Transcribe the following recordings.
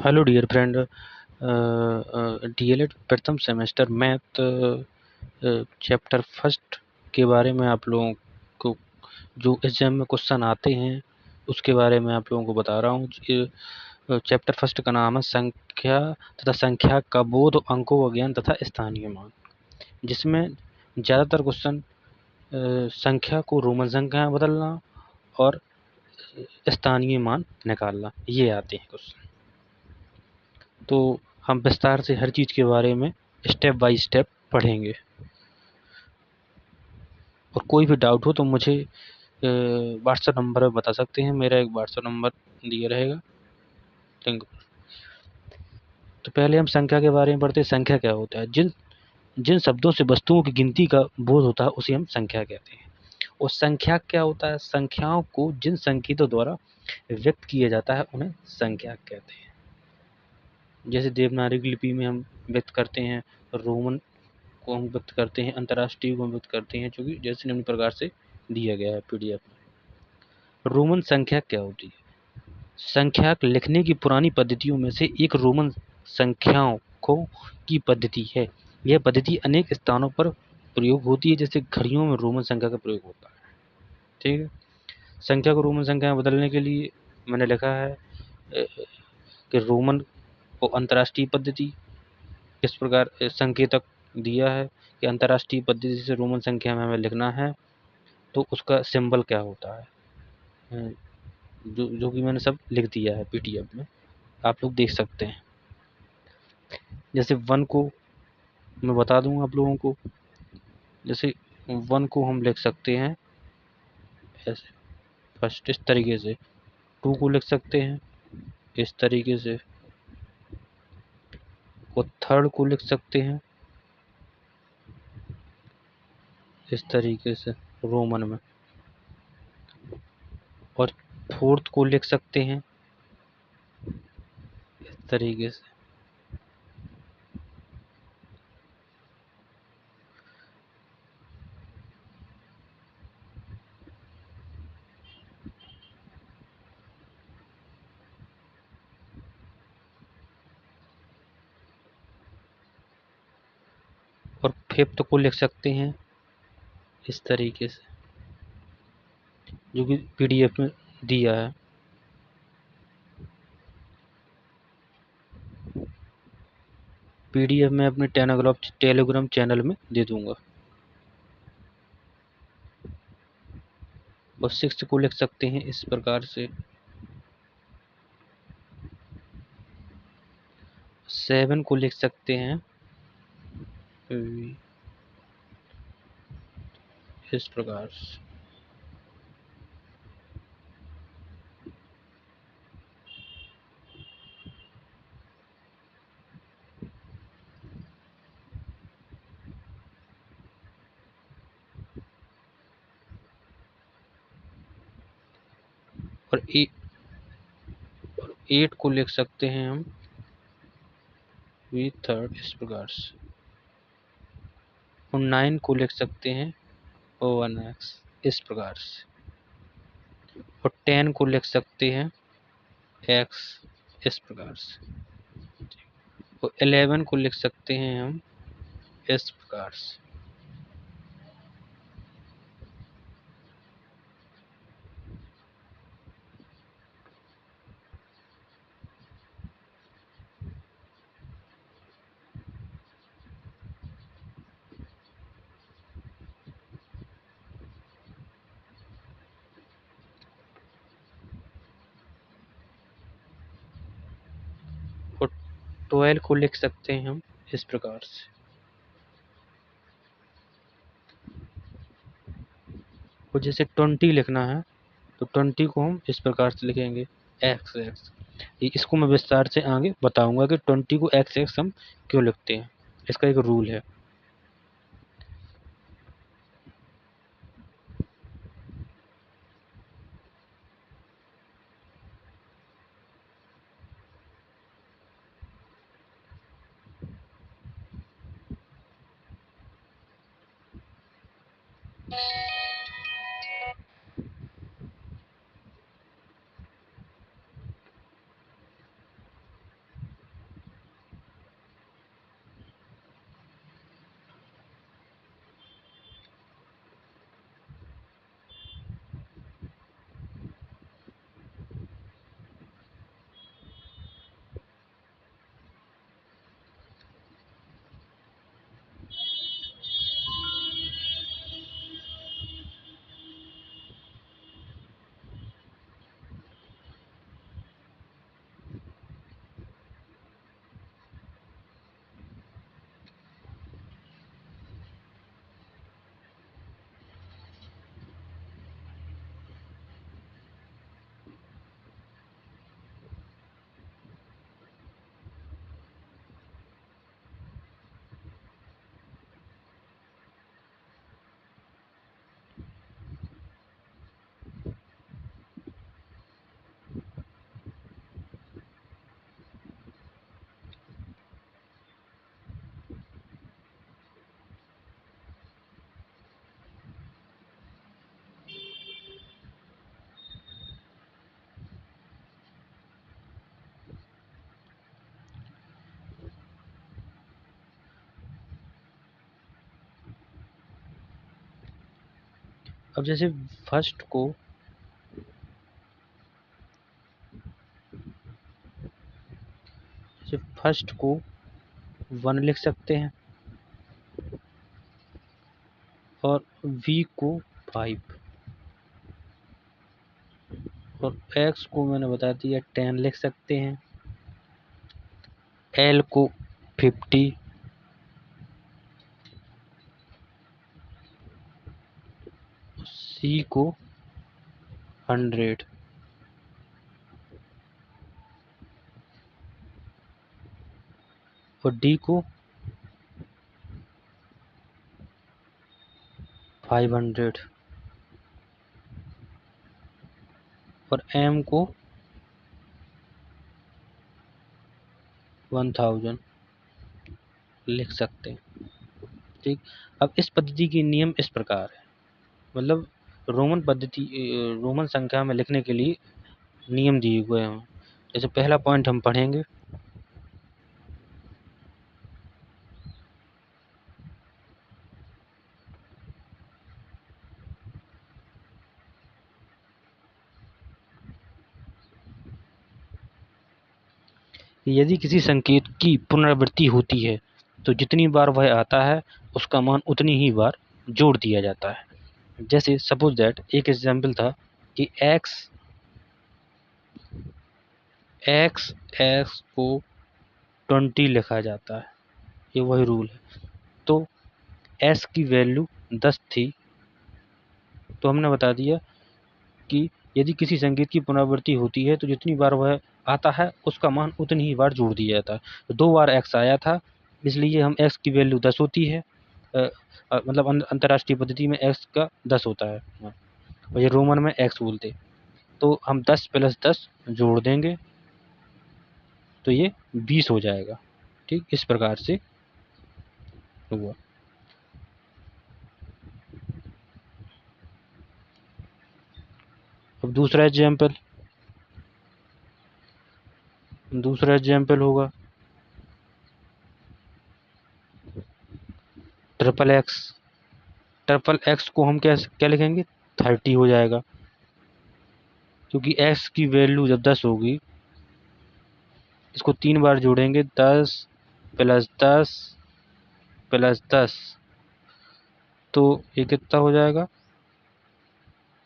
Hello dear friend. DElEd प्रथम semester math chapter first के बारे में आप लोगों को जो एग्जाम में क्वेश्चन आते हैं उसके बारे में आप लोगों को बता रहा हूँ। चैप्टर फर्स्ट का नाम है संख्या तथा संख्या का बोध, अंकों का ज्ञान तथा स्थानीय मान, जिसमें ज़्यादातर क्वेश्चन संख्या को रोमन संख्या में बदलना और स्थानीय मान निकालना, ये आते हैं क्वेश्चन। तो हम विस्तार से हर चीज़ के बारे में स्टेप बाय स्टेप पढ़ेंगे, और कोई भी डाउट हो तो मुझे व्हाट्सएप नंबर पर बता सकते हैं। मेरा एक व्हाट्सएप नंबर दिया रहेगा, लिंक। तो पहले हम संख्या के बारे में पढ़ते हैं। संख्या क्या होता है? जिन जिन शब्दों से वस्तुओं की गिनती का बोध होता है उसे हम संख्या कहते हैं। और संख्या क्या होता है? संख्याओं को जिन संकेतों द्वारा व्यक्त किया जाता है उन्हें संख्या कहते हैं। जैसे देवनागरी लिपि में हम व्यक्त करते हैं, रोमन को हम व्यक्त करते हैं, अंतर्राष्ट्रीय को हम व्यक्त करते हैं, जो कि जैसे निम्न प्रकार से दिया गया है पीडीएफ में। रोमन संख्या क्या होती है? संख्या लिखने की पुरानी पद्धतियों में से एक रोमन संख्याओं को की पद्धति है। यह पद्धति अनेक स्थानों पर प्रयोग होती है, जैसे घड़ियों में रोमन संख्या का प्रयोग होता है। ठीक है। संख्या को रोमन संख्या में बदलने के लिए मैंने लिखा है कि रोमन को अंतर्राष्ट्रीय पद्धति, इस प्रकार संकेतक दिया है कि अंतर्राष्ट्रीय पद्धति से रोमन संख्या में हमें लिखना है, तो उसका सिंबल क्या होता है, जो कि मैंने सब लिख दिया है पीडीएफ में, आप लोग देख सकते हैं। जैसे 1 को मैं बता दूं आप लोगों को। जैसे 1 को हम लिख सकते हैं ऐसे, फर्स्ट इस तरीके से। 2 को लिख सकते हैं इस तरीके से, और 3rd को लिख सकते हैं इस तरीके से रोमन में, और 4th को लिख सकते हैं इस तरीके से। और 5th को लिख सकते हैं इस तरीके से, जो कि पीडीएफ में दिया है। पीडीएफ में अपने टेलीग्राम चैनल में दे दूंगा। और 6 को लिख सकते हैं इस प्रकार से। 7 को लिख सकते हैं इस प्रकार से। और 8 को लिख सकते हैं हम V3 इस प्रकार से। और 9 को लिख सकते हैं O1X इस प्रकार से। और 10 को लिख सकते हैं X इस प्रकार से। और 11 को लिख सकते हैं हम इस प्रकार से। और 12 को लिख सकते हैं हम इस प्रकार से। और जैसे 20 लिखना है तो 20 को हम इस प्रकार से लिखेंगे XX। इसको मैं विस्तार से आगे बताऊंगा कि 20 को XX हम क्यों लिखते हैं, इसका एक रूल है। अब जैसे फर्स्ट को 1 लिख सकते हैं और v को 5 और x को मैंने बता दिया 10 लिख सकते हैं, l को 50, c को 100 और d को 500 और m को 1000 लिख सकते हैं। ठीक, अब इस पद्धति के नियम इस प्रकार है, मतलब रोमन संख्या में लिखने के लिए नियम दिए हुए हैं। जैसे पहला पॉइंट हम पढ़ेंगे, यदि किसी संकेत की पुनरावृत्ति होती है तो जितनी बार वह आता है उसका मान उतनी ही बार जोड़ दिया जाता है। जैसे सपोज दैट एक एग्जाम्पल था कि x को 20 लिखा जाता है, ये वही रूल है। तो s की वैल्यू 10 थी, तो हमने बता दिया कि यदि किसी संकेत की पुनरावृत्ति होती है तो जितनी बार वह आता है उसका मान उतनी ही बार जोड़ दिया जाता है। तो 2 बार x आया था, इसलिए हम x की वैल्यू 10 होती है, मतलब अंतर्राष्ट्रीय पद्धति में x का 10 होता है और ये रोमन में x बोलते, तो हम 10 + 10 जोड़ देंगे तो ये 20 हो जाएगा। ठीक, इस प्रकार से हुआ। अब दूसरा एग्जाम्पल होगा ट्रिपल एक्स को हम क्या लिखेंगे, 30 हो जाएगा, क्योंकि x की वैल्यू जब 10 होगी, इसको 3 बार जोड़ेंगे, 10 + 10 + 10, तो ये कितना हो जाएगा,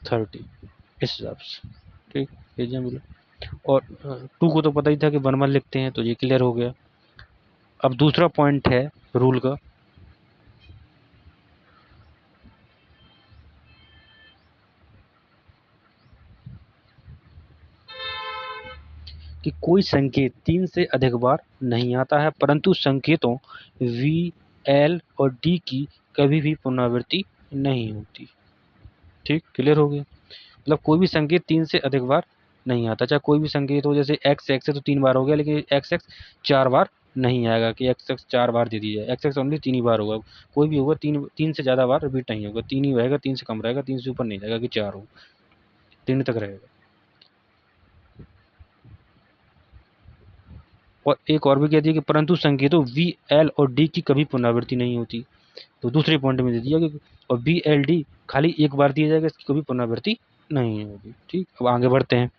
30, इस हिसाब से। ठीक, एग्जाम्पल। और 2 को तो पता ही था कि 1 1 लिखते हैं, तो ये क्लियर हो गया। अब दूसरा पॉइंट है रूल का, कि कोई संकेत 3 से अधिक बार नहीं आता है, परंतु संकेतों v, l और d की कभी भी पुनरावृत्ति नहीं होती। ठीक, क्लियर हो गया। मतलब कोई भी संकेत 3 से अधिक बार नहीं आता, चाहे कोई भी संकेत हो, जैसे x है तो 3 बार हो गया, लेकिन x 4 बार नहीं आएगा कि x 4 बार दे दीजिए, x ओनली 3 ही बार होगा। कोई भी होगा, 3 से ज़्यादा बार रिपीट नहीं होगा, 3 ही रहेगा, 3 से कम रहेगा, 3 से ऊपर नहीं जाएगा कि 4 हो, 3 तक रहेगा। और एक और भी कह दिया कि परंतु संकेतों v, l और d की कभी पुनरावृत्ति नहीं होती, तो दूसरे पॉइंट में दे दिया कि और v, l, d खाली एक बार दिया जाएगा, इसकी कभी पुनरावृत्ति नहीं होगी। ठीक, अब आगे बढ़ते हैं।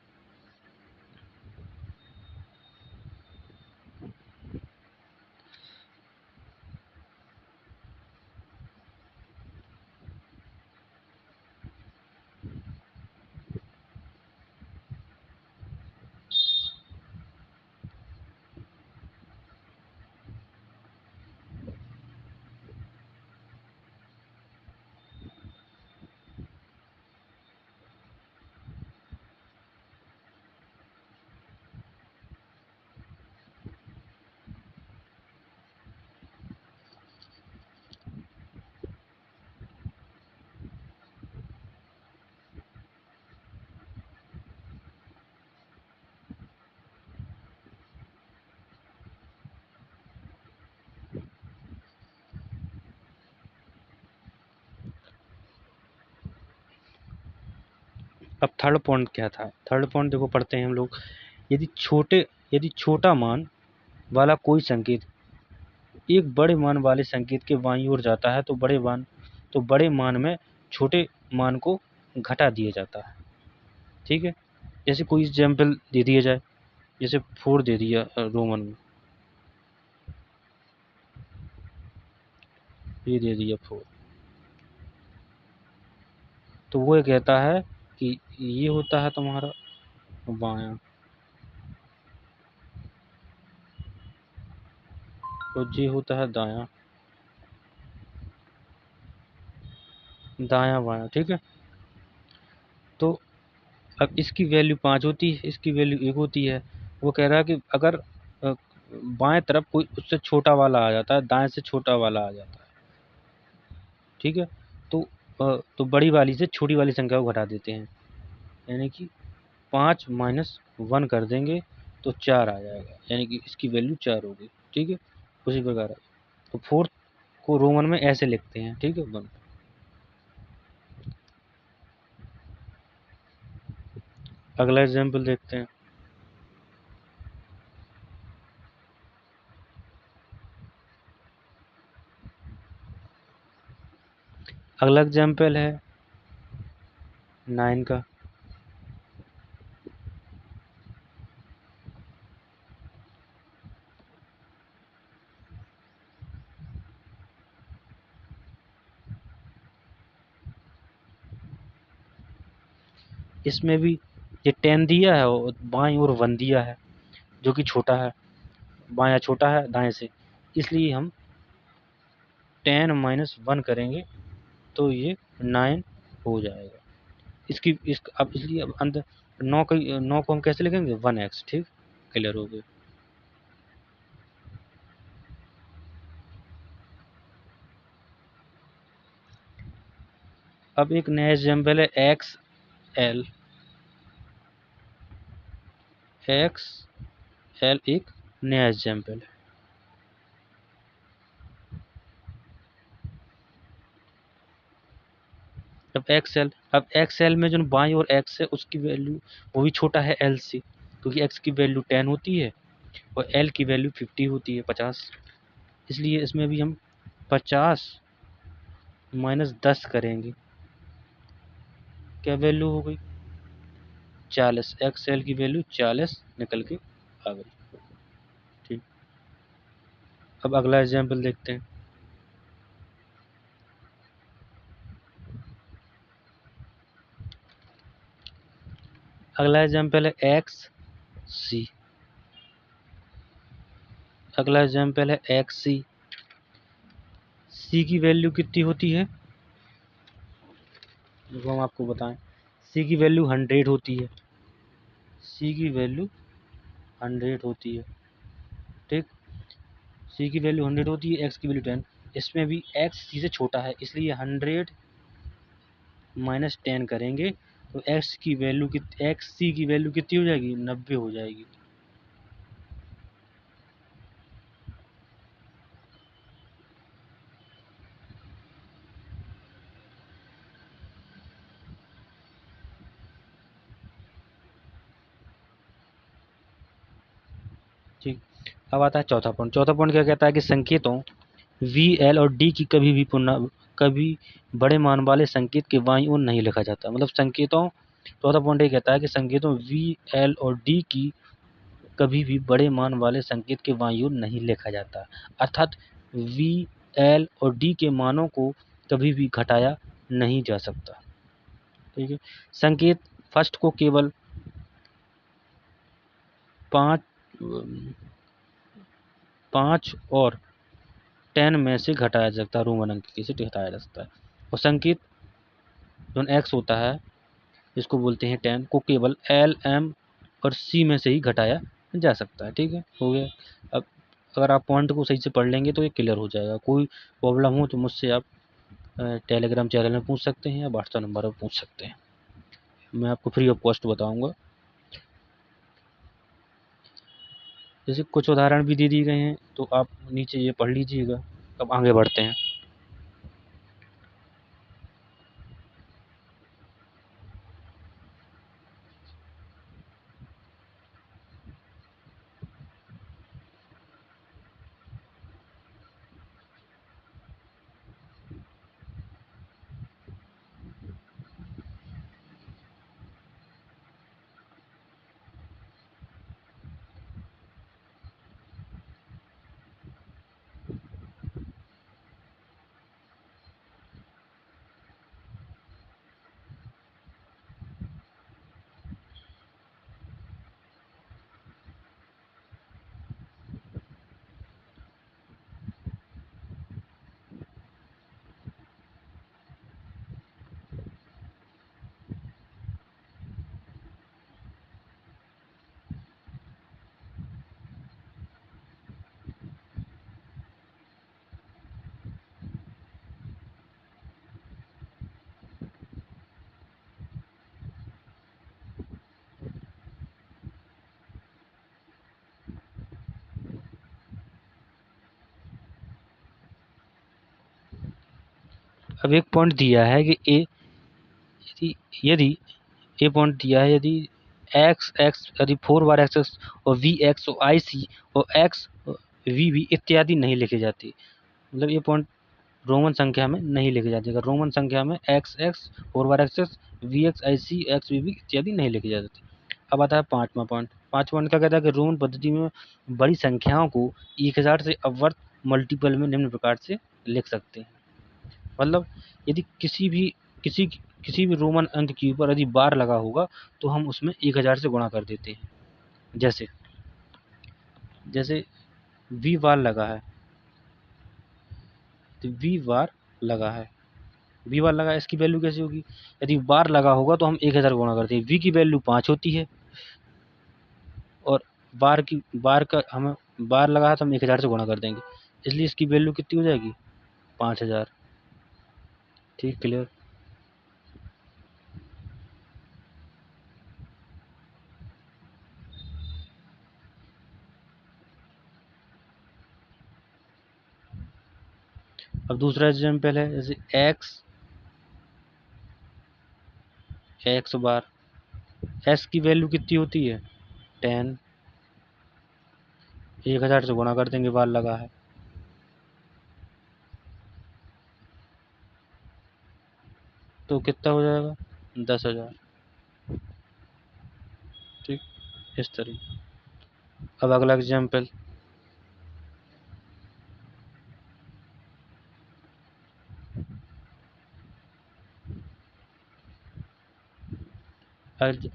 अब थर्ड पॉइंट क्या था, थर्ड पॉइंट देखो पढ़ते हैं हम लोग। यदि छोटा मान वाला कोई संकेत एक बड़े मान वाले संकेत के बाईं ओर जाता है तो बड़े मान में छोटे मान को घटा दिया जाता है। ठीक है, जैसे कोई एग्जाम्पल दे दिया जाए, जैसे 4 दे दिया रोमन में, ये दे दिया 4, तो वो ये कहता है कि ये होता है तुम्हारा बायां और ये होता है दायां, दायां बायां। ठीक है, तो अब इसकी वैल्यू 5 होती है, इसकी वैल्यू 1 होती है। वो कह रहा है कि अगर बाएं तरफ कोई उससे छोटा वाला आ जाता है, दाएं से छोटा वाला आ जाता है, ठीक है, तो तो बड़ी वाली से छोटी वाली संख्या को घटा देते हैं, यानी कि 5 माइनस 1 कर देंगे तो 4 आ जाएगा, यानी कि इसकी वैल्यू 4 होगी। ठीक है, उसी प्रकार तो फोर्थ को रोमन में ऐसे लिखते हैं। ठीक है, 1। अगला एग्जाम्पल देखते हैं। अगला एग्जाम्पल है 9 का। इसमें भी ये 10 दिया है और बाएं और 1 दिया है, जो कि छोटा है, बायां छोटा है दाएं से, इसलिए हम 10 माइनस 1 करेंगे तो ये 9 हो जाएगा। इसकी इस अब इसलिए अब अंदर 9 को हम कैसे लिखेंगे, 1x। ठीक, क्लियर हो गया। अब एक नया एग्जाम्पल है एक्स एल। एक्स एल एक नया एग्जाम्पल है। अब एक्स एल में जो बाई और एक्स है उसकी वैल्यू वो भी छोटा है एल से, क्योंकि एक्स की वैल्यू 10 होती है और एल की वैल्यू 50 होती है, 50। इसलिए इसमें भी हम 50 माइनस 10 करेंगे, क्या वैल्यू हो गई, 40। एक्स एल की वैल्यू 40 निकल के आ गई। ठीक, अब अगला एग्जाम्पल देखते हैं। अगला एग्जाम्पल है एक्स सी। अगला एग्जाम्पल है एक्स सी। सी की वैल्यू कितनी होती है, वो हम आपको बताएं। सी की वैल्यू 100 होती है, सी की वैल्यू 100 होती है। ठीक, सी की वैल्यू 100 होती है, एक्स की वैल्यू 10। इसमें भी एक्स सी से छोटा है, इसलिए 100 माइनस 10 करेंगे तो एक्स सी की वैल्यू कितनी हो जाएगी, 90 हो जाएगी। ठीक, अब आता है चौथा पॉइंट। चौथा पॉइंट क्या कहता है कि संकेतों वी एल और डी की कभी बड़े मान वाले संकेत के बाईं ओर नहीं लिखा जाता। मतलब संकेतों, चौथा पॉइंट ये कहता है कि संकेतों वी एल और डी की कभी भी बड़े मान वाले संकेत के बाईं ओर नहीं लिखा जाता, अर्थात वी एल और डी के मानों को कभी भी घटाया नहीं जा सकता। ठीक है, संकेत फर्स्ट को केवल 5 और 10 में से घटाया जा सकता है, रोमन अंक से घटाया जा सकता है। और संकेत जो एक्स होता है, जिसको बोलते हैं 10, को केवल एल एम और सी में से ही घटाया जा सकता है। ठीक है, हो गया। अब अगर आप पॉइंट को सही से पढ़ लेंगे तो ये क्लियर हो जाएगा। कोई प्रॉब्लम हो तो मुझसे आप टेलीग्राम चैनल में पूछ सकते हैं या व्हाट्सएप नंबर पर पूछ सकते हैं, मैं आपको फ्री ऑफ कॉस्ट बताऊंगा। जैसे कुछ उदाहरण भी दे दिए गए हैं तो आप नीचे ये पढ़ लीजिएगा। अब आगे बढ़ते हैं। अब एक पॉइंट दिया है कि यदि ए पॉइंट दिया है, यदि एक्स एक्स यदि 4 बार एक्स एक्स और वी एक्स और आई सी और एक्स वी वी इत्यादि नहीं लिखे जाते, मतलब ये पॉइंट रोमन संख्या में नहीं लिखे जाते। अगर रोमन संख्या में एक्स एक्स 4 बार X X V X I C X V V इत्यादि नहीं लिखे जाते। अब आता है पाँचवा पॉइंट। पाँचवा पॉइंट क्या कहता है कि रोमन पद्धति में बड़ी संख्याओं को 1000 से अपवर्त मल्टीपल में निम्न प्रकार से लिख सकते हैं। मतलब यदि किसी भी रोमन अंक के ऊपर यदि बार लगा होगा तो हम उसमें 1000 से गुणा कर देते हैं। जैसे वी बार लगा है, तो वी बार लगा है, इसकी वैल्यू कैसी होगी? यदि बार लगा होगा तो हम 1000 गुणा करते हैं। वी की वैल्यू 5 होती है और बार का हमें बार लगा है तो हम 1000 से गुणा कर देंगे, इसलिए इसकी वैल्यू कितनी हो जाएगी? 5000। ठीक, क्लियर। अब दूसरा एग्जाम्पल है, जैसे एक्स बार, एस की वैल्यू कितनी होती है? 10। 1000 से गुणा कर देंगे, बार लगा है, तो कितना हो जाएगा? 10,000। ठीक, इस तरह। अब अगला एग्जाम्पल,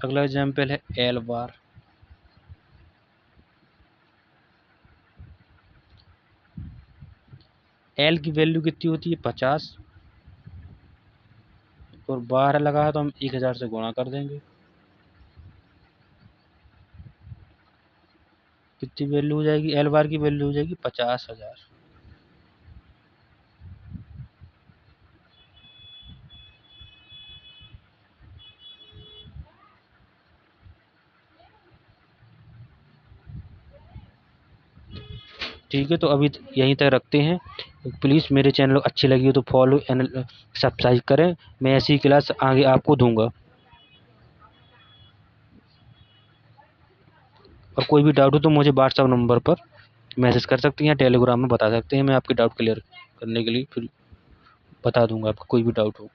अगला एग्जाम्पल है एल बार। एल की वैल्यू कितनी होती है? 50 और बार लगा है तो हम 1000 से गुणा कर देंगे, कितनी वैल्यू हो जाएगी? एल बार की वैल्यू हो जाएगी 50,000। ठीक है, तो अभी यहीं तक रखते हैं। प्लीज़ मेरे चैनल अच्छी लगी हो तो फॉलो एंड सब्सक्राइब करें, मैं ऐसी क्लास आगे आपको दूंगा। और कोई भी डाउट हो तो मुझे व्हाट्सएप नंबर पर मैसेज कर सकते हैं या टेलीग्राम में बता सकते हैं, मैं आपके डाउट क्लियर करने के लिए फिर बता दूंगा आपका कोई भी डाउट हो।